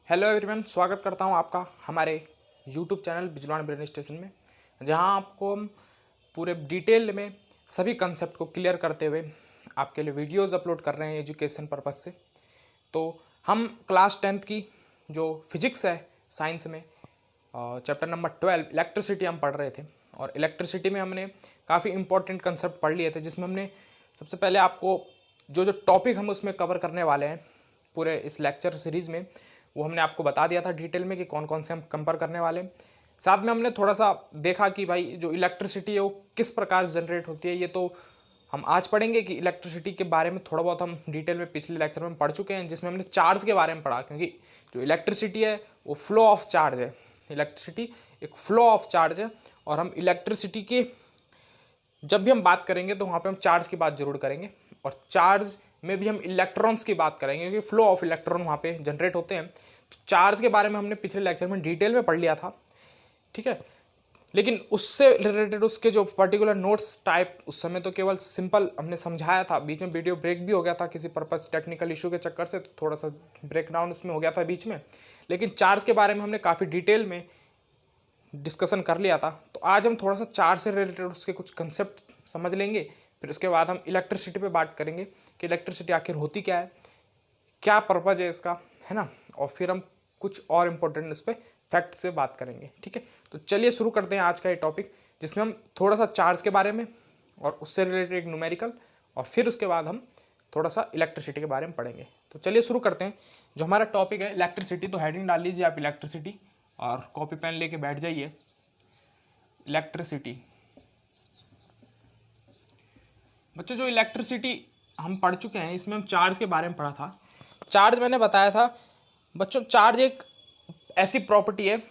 Hello everyone, स्वागत करता हूं आपका हमारे यूट्यूब चैनल बिजलान ब्रेन स्टेशन में, जहां आपको हम पूरे डिटेल में सभी कंसेप्ट को क्लियर करते हुए आपके लिए वीडियोस अपलोड कर रहे हैं एजुकेशन पर्पज़ से। तो हम क्लास 10th की जो फिजिक्स है साइंस में चैप्टर नंबर 12 इलेक्ट्रिसिटी हम पढ़ रहे थे, और इलेक्ट्रिसिटी में हमने काफ़ी इंपॉर्टेंट कंसेप्ट पढ़ लिए थे, जिसमें हमने सबसे पहले आपको जो जो टॉपिक हम उसमें कवर करने वाले हैं पूरे इस लेक्चर सीरीज़ में, वो हमने आपको बता दिया था डिटेल में कि कौन कौन से हम कंपेयर करने वाले हैं। साथ में हमने थोड़ा सा देखा कि भाई जो इलेक्ट्रिसिटी है वो किस प्रकार जनरेट होती है। ये तो हम आज पढ़ेंगे कि इलेक्ट्रिसिटी के बारे में थोड़ा बहुत हम डिटेल में पिछले लेक्चर में पढ़ चुके हैं, जिसमें हमने चार्ज के बारे में पढ़ा, क्योंकि जो इलेक्ट्रिसिटी है वो फ्लो ऑफ चार्ज है। इलेक्ट्रिसिटी एक फ्लो ऑफ चार्ज है, और हम इलेक्ट्रिसिटी के जब भी हम बात करेंगे तो वहाँ पे हम चार्ज की बात जरूर करेंगे, और चार्ज में भी हम इलेक्ट्रॉन्स की बात करेंगे, क्योंकि फ्लो ऑफ इलेक्ट्रॉन वहाँ पे जनरेट होते हैं। तो चार्ज के बारे में हमने पिछले लेक्चर में डिटेल में पढ़ लिया था, ठीक है। लेकिन उससे रिलेटेड उसके जो पर्टिकुलर नोट्स टाइप उस समय तो केवल सिंपल हमने समझाया था, बीच में वीडियो ब्रेक भी हो गया था किसी पर्पस टेक्निकल इशू के चक्कर से, तो थोड़ा सा ब्रेक डाउन उसमें हो गया था बीच में। लेकिन चार्ज के बारे में हमने काफ़ी डिटेल में डिस्कशन कर लिया था। तो आज हम थोड़ा सा चार्ज से रिलेटेड उसके कुछ कंसेप्ट समझ लेंगे, फिर उसके बाद हम इलेक्ट्रिसिटी पे बात करेंगे कि इलेक्ट्रिसिटी आखिर होती क्या है, क्या पर्पज है इसका, है ना। और फिर हम कुछ और इम्पोर्टेंट इस पर फैक्ट से बात करेंगे, ठीक है। तो चलिए शुरू करते हैं आज का ये टॉपिक, जिसमें हम थोड़ा सा चार्ज के बारे में और उससे रिलेटेड एक न्यूमेरिकल, और फिर उसके बाद हम थोड़ा सा इलेक्ट्रिसिटी के बारे में पढ़ेंगे। तो चलिए शुरू करते हैं। जो हमारा टॉपिक है इलेक्ट्रिसिटी, तो हेडिंग डाल लीजिए आप इलेक्ट्रिसिटी, और कॉपी पेन लेके बैठ जाइए। इलेक्ट्रिसिटी बच्चों, जो इलेक्ट्रिसिटी हम पढ़ चुके हैं, इसमें हम चार्ज के बारे में पढ़ा था। चार्ज मैंने बताया था बच्चों, चार्ज एक ऐसी प्रॉपर्टी है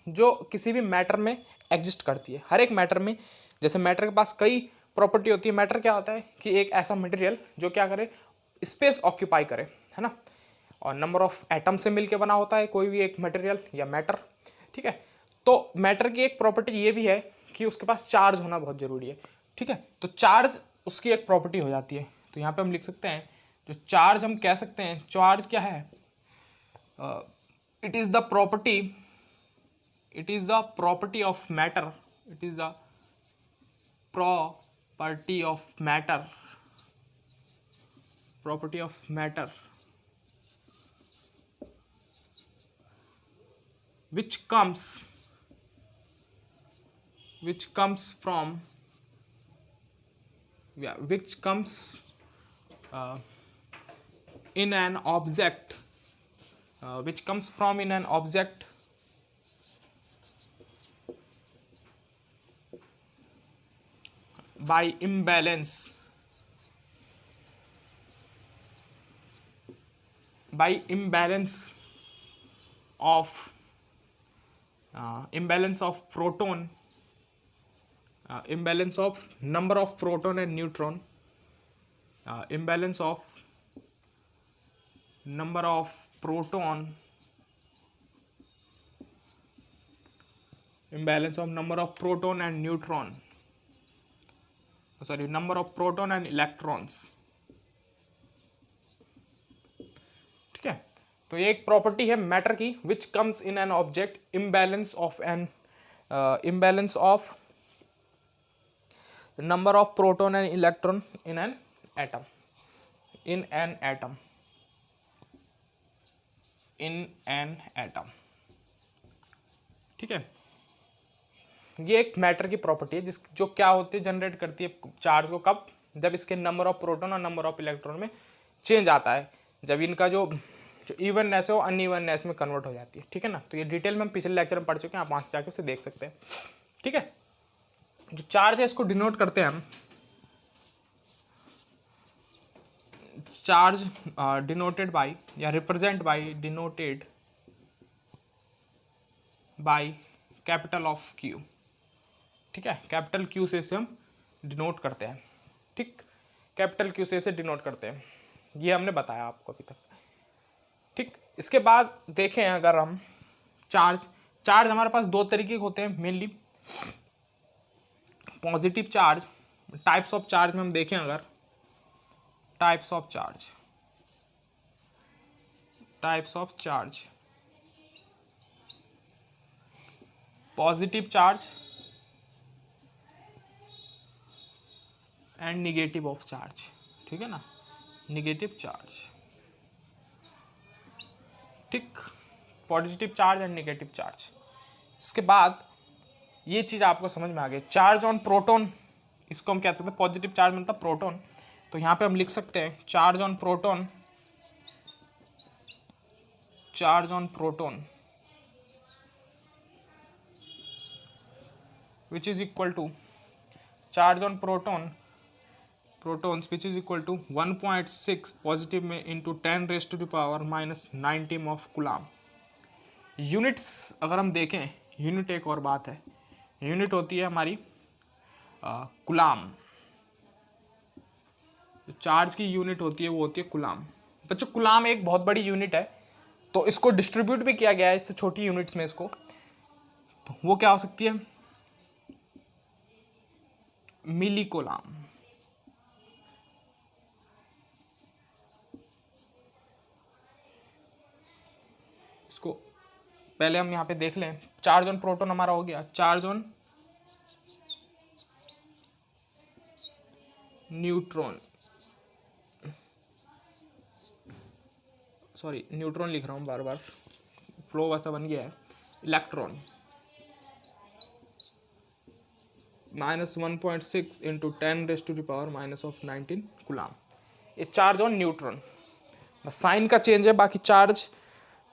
जो किसी भी मैटर में एग्जिस्ट करती है। हर एक मैटर में, जैसे मैटर के पास कई प्रॉपर्टी होती है। मैटर क्या होता है कि एक ऐसा मटेरियल जो क्या करे, स्पेस ऑक्यूपाई करे, है ना। और नंबर ऑफ एटम से मिलकर बना होता है कोई भी एक मटेरियल या मैटर, ठीक है। तो मैटर की एक प्रॉपर्टी ये भी है कि उसके पास चार्ज होना बहुत जरूरी है, ठीक है। तो चार्ज उसकी एक प्रॉपर्टी हो जाती है। तो यहाँ पे हम लिख सकते हैं जो चार्ज हम कह सकते हैं, चार्ज क्या है, it is the property, it is the property of matter, it is the property of matter, property of matter which comes from, yeah, which comes in an object, which comes from in an object by imbalance, of imbalance of proton, imbalance of number of proton and neutron, imbalance of number of proton, imbalance of number of proton and neutron, sorry, number of proton and electrons, ठीक है। तो ये एक property है matter की, which comes in an object imbalance of an imbalance of number of proton and electron in an atom, in an atom, in an atom, ठीक है। ये एक मैटर की प्रॉपर्टी है जिस जो क्या होती है, जनरेट करती है चार्ज को, कब, जब इसके नंबर ऑफ प्रोटॉन और नंबर ऑफ इलेक्ट्रॉन में चेंज आता है, जब इनका जो इवननेस है वो अनइवननेस में कन्वर्ट हो जाती है, ठीक है ना। तो ये डिटेल में हम पिछले लेक्चर में पढ़ चुके हैं, आप वहाँ से जाके उसे देख सकते हैं, ठीक है। जो चार्ज है इसको डिनोट करते हैं हम, चार्ज डिनोटेड बाय या represent by, denoted by capital of Q, ठीक है। कैपिटल क्यू से इसे हम डिनोट करते हैं, ठीक, कैपिटल क्यू से इसे डिनोट करते हैं। ये हमने बताया आपको अभी तक, ठीक। इसके बाद देखें अगर हम चार्ज हमारे पास दो तरीके के होते हैं mainly. Positive charge, types of charge में हम देखें अगर, types of charge, positive charge and negative of charge, ठीक है ना, निगेटिव चार्ज, ठीक, positive charge and negative charge. इसके बाद ये चीज़ आपको समझ में आ गई। चार्ज ऑन प्रोटॉन, इसको हम कह सकते हैं पॉजिटिव चार्ज मतलब प्रोटॉन, तो यहाँ पे हम लिख सकते हैं charge on proton, charge on proton which is equal to charge on protons which is equal to 1.6 positive में into 10 raise to the power -19 of coulomb. Units अगर हम देखें, यूनिट एक और बात है, यूनिट होती है हमारी कूलाम, चार्ज की यूनिट होती है वो होती है कूलाम। बच्चों कूलाम एक बहुत बड़ी यूनिट है, तो इसको डिस्ट्रीब्यूट भी किया गया है इससे छोटी यूनिट्स में इसको, तो वो क्या हो सकती है, मिली कूलाम। इसको पहले हम यहाँ पे देख लें, चार्ज ऑन प्रोटॉन हमारा हो गया, charge on neutron, sorry neutron लिख रहा हूँ बार बार, फ्लो वैसा बन गया है, electron -1.6 into 10 raise to the power -19 coulomb. ये चार्ज ऑन न्यूट्रॉन, बस साइन का चेंज है, बाकी चार्ज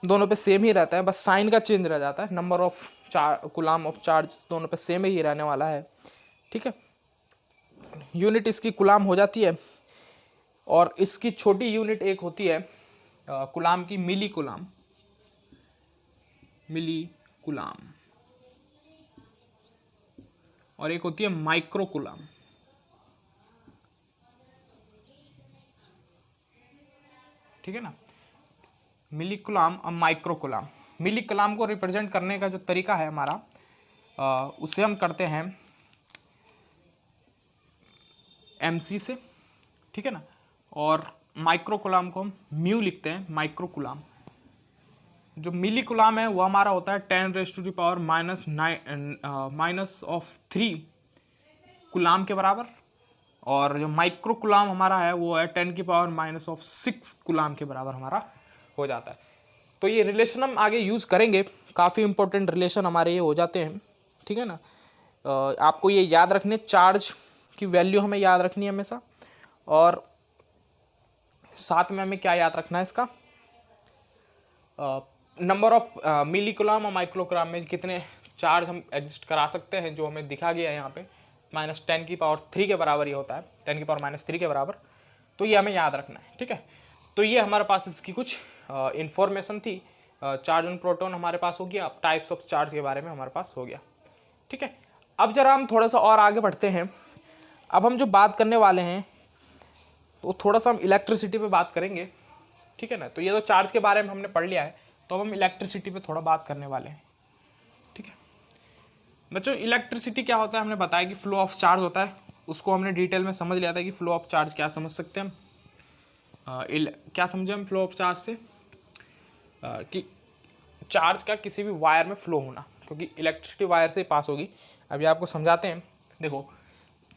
दोनों पे सेम ही रहता है, बस साइन का चेंज रह जाता है, number of coulomb of charge दोनों पे सेम ही रहने वाला है, ठीक है। यूनिट इसकी कूलाम हो जाती है, और इसकी छोटी यूनिट एक होती है कूलाम की, मिली कूलाम, मिली कूलाम, और एक होती है माइक्रो कूलाम, ठीक है ना, मिली कूलाम और माइक्रो कूलाम। मिली कूलाम को रिप्रेजेंट करने का जो तरीका है हमारा, उसे हम करते हैं MC से, ठीक है ना, और माइक्रो कूलाम को हम म्यू लिखते हैं, माइक्रो कूलाम। जो मिली कूलाम है वो हमारा होता है 10 raise to the power -3 coulomb के बराबर, और जो माइक्रो कूलाम हमारा है वो है 10 की पावर -6 कूलाम के बराबर हमारा हो जाता है। तो ये रिलेशन हम आगे यूज़ करेंगे, काफ़ी इंपॉर्टेंट रिलेशन हमारे ये हो जाते हैं, ठीक है ना। आपको ये याद रखने, चार्ज की वैल्यू हमें याद रखनी है हमेशा, और साथ में हमें क्या याद रखना है, इसका नंबर ऑफ मिली कूलाम और माइक्रो कूलाम में कितने चार्ज हम एग्जिस्ट करा सकते हैं, जो हमें दिखा गया है यहाँ पे -10 की पावर 3 के बराबर ये होता है, 10 की पावर -3 के बराबर, तो ये हमें याद रखना है, ठीक है। तो ये हमारे पास इसकी कुछ इंफॉर्मेशन थी। चार्ज ऑन प्रोटॉन हमारे पास हो गया, अब टाइप्स ऑफ चार्ज के बारे में हमारे पास हो गया, ठीक है। अब जरा हम थोड़ा सा और आगे बढ़ते हैं। अब हम जो बात करने वाले हैं तो थोड़ा सा हम इलेक्ट्रिसिटी पे बात करेंगे, ठीक है ना। तो ये तो चार्ज के बारे में हमने पढ़ लिया है, तो अब हम इलेक्ट्रिसिटी पे थोड़ा बात करने वाले हैं, ठीक है। बच्चों इलेक्ट्रिसिटी क्या होता है, हमने बताया कि फ्लो ऑफ चार्ज होता है, उसको हमने डिटेल में समझ लिया था कि फ्लो ऑफ चार्ज क्या समझ सकते हैं हम, क्या समझे हम फ्लो ऑफ चार्ज से, कि चार्ज का किसी भी वायर में फ्लो होना, क्योंकि इलेक्ट्रिसिटी वायर से पास होगी। अभी आपको समझाते हैं। देखो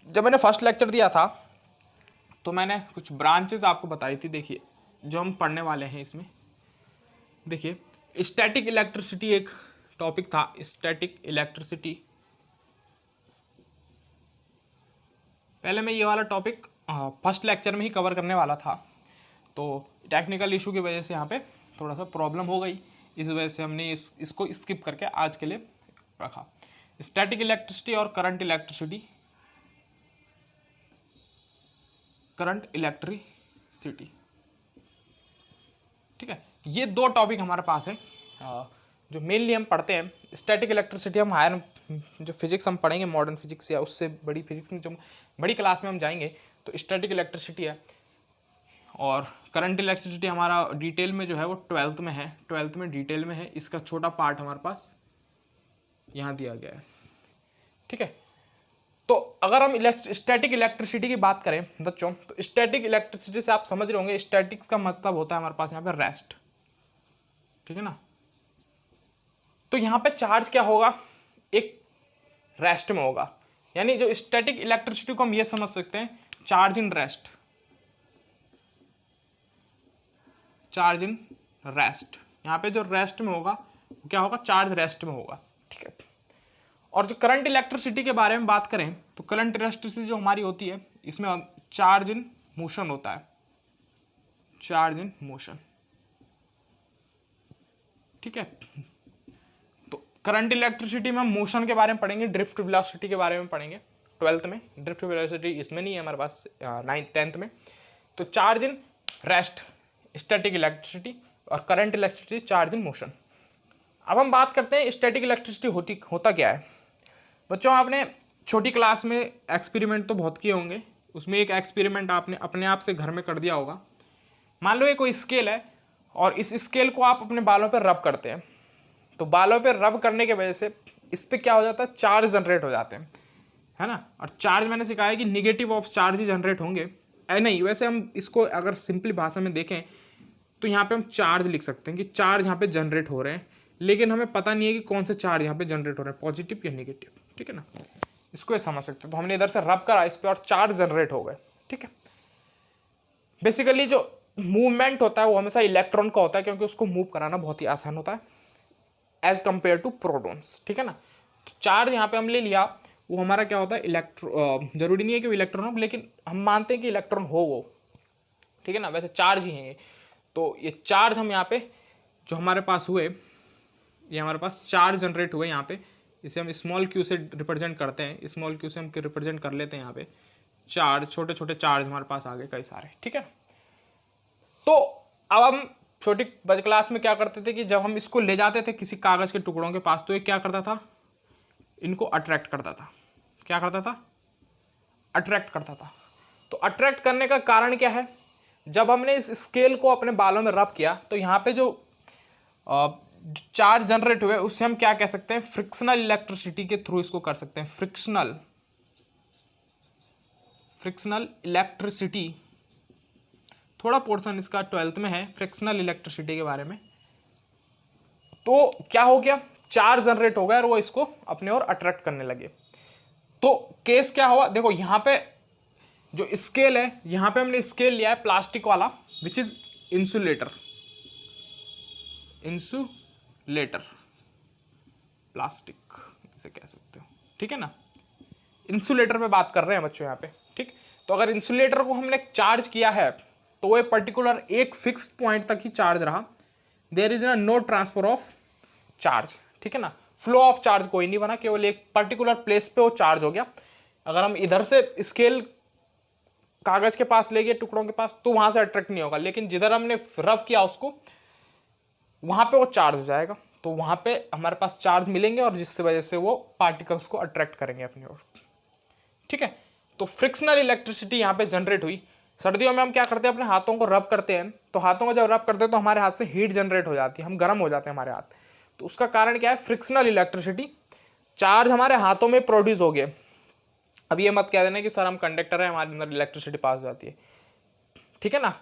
जब मैंने फर्स्ट लेक्चर दिया था तो मैंने कुछ ब्रांचेस आपको बताई थी। देखिए जो हम पढ़ने वाले हैं इसमें, देखिए स्टैटिक इलेक्ट्रिसिटी एक टॉपिक था, स्टैटिक इलेक्ट्रिसिटी। पहले मैं ये वाला टॉपिक फर्स्ट लेक्चर में ही कवर करने वाला था, तो टेक्निकल इशू की वजह से यहाँ पे थोड़ा सा प्रॉब्लम हो गई, इस वजह से हमने इसको स्किप करके आज के लिए रखा। स्टैटिक इलेक्ट्रिसिटी और करंट इलेक्ट्रिसिटी, करंट इलेक्ट्रिसिटी, ठीक है। ये दो टॉपिक हमारे पास है जो मेनली हम पढ़ते हैं। स्टैटिक इलेक्ट्रिसिटी हम हायर जो फिजिक्स हम पढ़ेंगे, मॉडर्न फिजिक्स या उससे बड़ी फिजिक्स में जो बड़ी क्लास में हम जाएंगे तो स्टैटिक इलेक्ट्रिसिटी है। और करंट इलेक्ट्रिसिटी हमारा डिटेल में जो है वो 12th में है, 12th में डिटेल में है। इसका छोटा पार्ट हमारे पास यहाँ दिया गया है, ठीक है। तो अगर हम स्टैटिक इलेक्ट्रिसिटी की बात करें बच्चों, तो स्टैटिक इलेक्ट्रिसिटी से आप समझ रहे होंगे, स्टैटिक्स का मतलब होता है हमारे पास यहाँ पे रेस्ट, ठीक है ना। तो यहाँ पे चार्ज क्या होगा, एक रेस्ट में होगा। यानी जो स्टैटिक इलेक्ट्रिसिटी को हम ये समझ सकते हैं charge in rest, charge in rest. यहाँ पे जो रेस्ट में होगा वो क्या होगा, चार्ज रेस्ट में होगा, ठीक है। और जो करंट इलेक्ट्रिसिटी के बारे में बात करें तो करंट इलेक्ट्रिसिटी जो हमारी होती है इसमें चार्ज इन मोशन होता है, चार्ज इन मोशन, ठीक है। तो करंट इलेक्ट्रिसिटी में हम मोशन के बारे में पढ़ेंगे, ड्रिफ्ट वेलोसिटी के बारे में पढ़ेंगे 12th में। ड्रिफ्ट वेलोसिटी इसमें नहीं है हमारे पास 9th 10th में। तो charge in rest static electricity और current electricity charge in motion. अब हम बात करते हैं स्टैटिक इलेक्ट्रिसिटी होता क्या है। बच्चों आपने छोटी क्लास में एक्सपेरिमेंट तो बहुत किए होंगे, उसमें एक एक्सपेरिमेंट आपने अपने आप से घर में कर दिया होगा। मान लो ये कोई स्केल है और इस स्केल को आप अपने बालों पर रब करते हैं, तो बालों पर रब करने की वजह से इस पर क्या हो जाता है, चार्ज जनरेट हो जाते हैं, है ना। और चार्ज मैंने सिखाया कि negative of charge he generate होंगे, नहीं वैसे हम इसको अगर सिंपल भाषा में देखें तो यहाँ पे हम चार्ज लिख सकते हैं कि चार्ज यहाँ पे जनरेट हो रहे हैं, लेकिन हमें पता नहीं है कि कौन से चार्ज यहाँ पे जनरेट हो रहे हैं, पॉजिटिव या नेगेटिव, ठीक है ना। इसको ये समझ सकते हैं। तो हमने इधर से रब करा इस पर और चार्ज जनरेट हो गए, ठीक है। बेसिकली जो मूवमेंट होता है वो हमेशा इलेक्ट्रॉन का होता है, क्योंकि उसको मूव कराना बहुत ही आसान होता है एज कंपेयर टू प्रोटॉन्स, ठीक है ना। तो चार्ज यहाँ पे हम ले लिया, वो हमारा क्या होता है जरूरी नहीं है कि वो इलेक्ट्रॉन हो, लेकिन हम मानते हैं कि इलेक्ट्रॉन हो वो, ठीक है ना, वैसे चार्ज ही है ये। तो ये चार्ज हम यहाँ पे जो हमारे पास हुए, ये हमारे पास चार्ज जनरेट हुए यहाँ पे, इसे हम स्मॉल क्यू से रिप्रेजेंट करते हैं, स्मॉल क्यू से हम रिप्रेजेंट कर लेते हैं यहाँ पे चार्ज, छोटे छोटे चार्ज हमारे पास आ गए कई सारे, ठीक है। तो अब हम छोटी क्लास में क्या करते थे कि जब हम इसको ले जाते थे किसी कागज के टुकड़ों के पास, तो ये क्या करता था, इनको अट्रैक्ट करता था। क्या करता था, अट्रैक्ट करता था। तो अट्रैक्ट करने का कारण क्या है, जब हमने इस स्केल को अपने बालों में रब किया तो यहाँ पे जो चार्ज जनरेट हुए उससे हम क्या कह सकते हैं, फ्रिक्शनल इलेक्ट्रिसिटी के थ्रू इसको कर सकते हैं, फ्रिक्शनल इलेक्ट्रिसिटी। थोड़ा पोर्शन इसका 12th में है फ्रिक्शनल इलेक्ट्रिसिटी के बारे में। तो क्या हो गया, चार्ज जनरेट हो गया और वो इसको अपने ओर अट्रैक्ट करने लगे। तो केस क्या हुआ, देखो यहाँ पे जो स्केल है, यहाँ पे हमने स्केल लिया है प्लास्टिक वाला, विच इज इंसुलेटर, प्लास्टिक इसे कह सकते हो, ठीक है ना। इंसुलेटर पे बात कर रहे हैं बच्चों यहाँ पे, ठीक। तो अगर इंसुलेटर को हमने चार्ज किया है तो वो पर्टिकुलर एक फिक्स पॉइंट तक ही चार्ज रहा, there is no transfer of charge, ठीक है ना। फ्लो ऑफ चार्ज कोई नहीं बना, केवल एक पर्टिकुलर प्लेस पे वो चार्ज हो गया। अगर हम इधर से स्केल कागज के पास ले गए, टुकड़ों के पास, तो वहां से अट्रैक्ट नहीं होगा, लेकिन जिधर हमने रब किया उसको वहां पे वो चार्ज हो जाएगा, तो वहां पे हमारे पास चार्ज मिलेंगे और जिससे वजह से वो पार्टिकल्स को अट्रैक्ट करेंगे अपनी ओर, ठीक है। तो फ्रिक्शनल इलेक्ट्रिसिटी यहाँ पे जनरेट हुई। सर्दियों में हम क्या करते हैं, अपने हाथों को रब करते हैं, तो हाथों को जब रब करते हैं तो हमारे हाथ से हीट जनरेट हो जाती है, हम गर्म हो जाते हैं हमारे हाथ। तो उसका कारण क्या है, फ्रिक्शनल इलेक्ट्रिसिटी, चार्ज हमारे हाथों में प्रोड्यूस हो गए। अब ये मत कह देना कि सर हम कंडक्टर है, हमारे अंदर इलेक्ट्रिसिटी पास हो जाती है, ठीक है ना।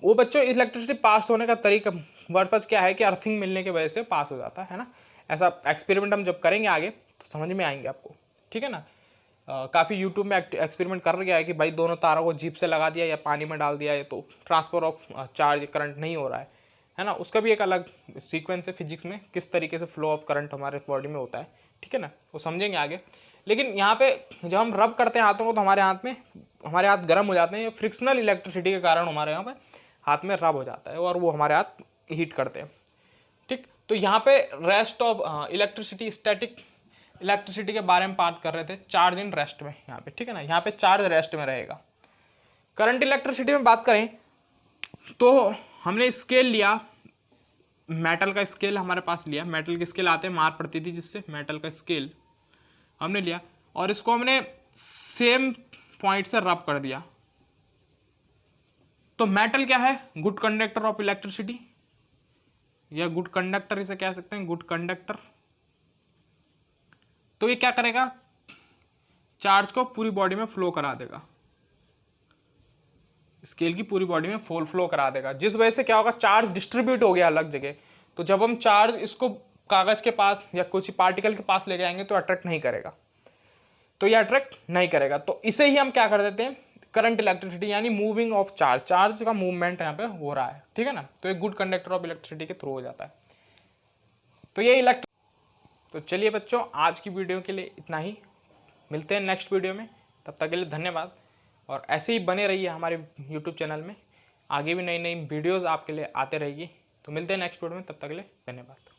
वो बच्चों इलेक्ट्रिसिटी पास होने का तरीका पर्पज क्या है कि अर्थिंग मिलने की वजह से पास हो जाता है ना। ऐसा एक्सपेरिमेंट हम जब करेंगे आगे तो समझ में आएंगे आपको, ठीक है ना। काफ़ी यूट्यूब में एक्सपेरिमेंट कर गया है कि भाई दोनों तारों को जीप से लगा दिया या पानी में डाल दिया है तो ट्रांसफर ऑफ चार्ज करंट नहीं हो रहा है ना। उसका भी एक अलग सीक्वेंस है फिजिक्स में, किस तरीके से फ्लो ऑफ करंट हमारे बॉडी में होता है, ठीक है ना, वो समझेंगे आगे। लेकिन यहाँ पे जब हम रब करते हैं हाथों को तो हमारे हाथ गर्म हो जाते हैं, फ्रिक्शनल इलेक्ट्रिसिटी के कारण हमारे यहाँ पे हाथ में रब हो जाता है और वो हमारे हाथ हीट करते हैं, ठीक। तो यहाँ पे rest of electricity, static electricity के बारे में बात कर रहे थे, चार्ज इन रेस्ट में यहाँ पे, ठीक है ना। यहाँ पे चार्ज रेस्ट में रहेगा। करंट इलेक्ट्रिसिटी में बात करें तो हमने स्केल लिया, मेटल का स्केल हमारे पास लिया, मेटल के स्केल आते हैं, मार पड़ती थी जिससे, मेटल का स्केल हमने लिया और इसको हमने सेम पॉइंट से रब कर दिया। तो मेटल क्या है, गुड कंडक्टर ऑफ इलेक्ट्रिसिटी, या गुड कंडक्टर इसे कह सकते हैं, गुड कंडक्टर। तो ये क्या करेगा, चार्ज को पूरी बॉडी में फ्लो करा देगा, स्केल की पूरी बॉडी में फ्लो करा देगा, जिस वजह से क्या होगा, चार्ज डिस्ट्रीब्यूट हो गया अलग जगह। तो जब हम चार्ज इसको कागज़ के पास या कुछ पार्टिकल के पास ले जाएंगे तो अट्रैक्ट नहीं करेगा, तो ये अट्रैक्ट नहीं करेगा। तो इसे ही हम क्या कर देते हैं, करंट इलेक्ट्रिसिटी यानी मूविंग ऑफ चार्ज, चार्ज का मूवमेंट यहाँ पे हो रहा है, ठीक है ना। तो एक गुड कंडक्टर ऑफ इलेक्ट्रिसिटी के थ्रू हो जाता है। तो ये तो चलिए बच्चों, आज की वीडियो के लिए इतना ही, मिलते हैं नेक्स्ट वीडियो में, तब तक के लिए धन्यवाद। और ऐसे ही बने रहिए हमारे यूट्यूब चैनल में, आगे भी नई नई वीडियोज़ आपके लिए आते रहेगी। तो मिलते हैं नेक्स्ट वीडियो में, तब तक के लिए धन्यवाद।